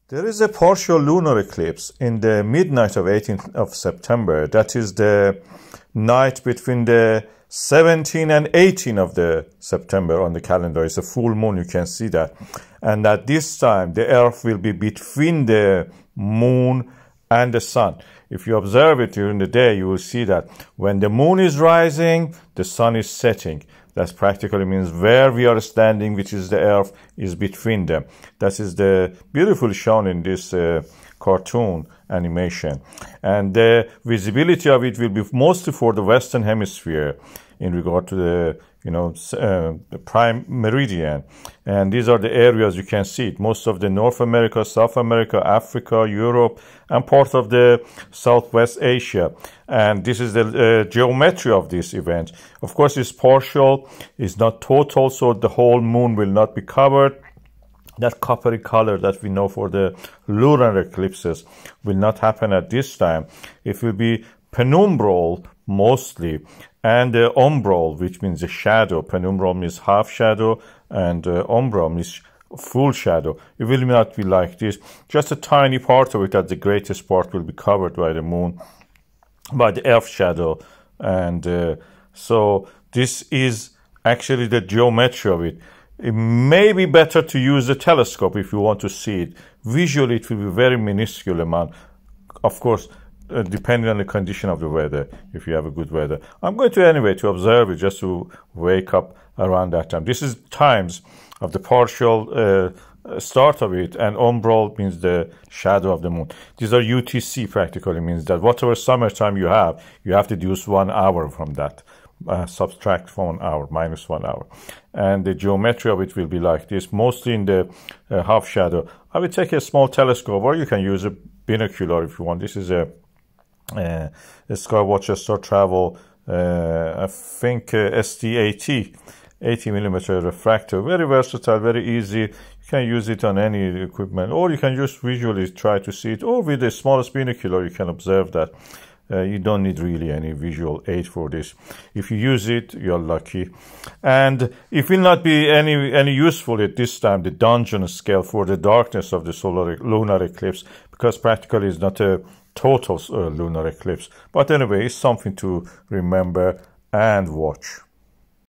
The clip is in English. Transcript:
There is a partial lunar eclipse in the midnight of 18th of September. That is the night between the 17th and 18th of the September on the calendar. It's a full moon, you can see that. And at this time, the Earth will be between the moon and the sun. If you observe it during the day, you will see that when the moon is rising, the sun is setting. That practically means where we are standing, which is the Earth, is between them. That is the beautifully shown in this cartoon animation. And the visibility of it will be mostly for the Western Hemisphere in regard to the the prime meridian. And these are the areas you can see it. Most of the North America, South America, Africa, Europe, and part of the Southwest Asia. And this is the geometry of this event. Of course, it's partial, it's not total, so the whole moon will not be covered. That coppery color that we know for the lunar eclipses will not happen at this time. It will be penumbral mostly, and umbral, which means a shadow. Penumbral means half shadow, and umbral means full shadow. It will not be like this. Just a tiny part of it, that the greatest part will be covered by the moon, by the Earth shadow. And so this is actually the geometry of it. It may be better to use a telescope if you want to see it. Visually, it will be very minuscule amount. Of course, depending on the condition of the weather, if you have a good weather. I'm going to anyway to observe it, just to wake up around that time. This is times of the partial start of it, and umbral means the shadow of the moon. These are UTC, practically means that whatever summertime you have to deduce 1 hour from that. Subtract from 1 hour, minus 1 hour. And the geometry of it will be like this, mostly in the half shadow. I will take a small telescope, or you can use a binocular if you want. This is a Skywatcher Star Travel, I think ST80, 80 millimeter refractor. Very versatile, very easy. You can use it on any equipment, or you can just visually try to see it, or with the smallest binocular you can observe that. You don't need really any visual aid for this. If you use it, you're lucky. And it will not be any useful at this time, the Dungeon scale, for the darkness of the lunar eclipse, because practically it's not a total lunar eclipse. But anyway, it's something to remember and watch.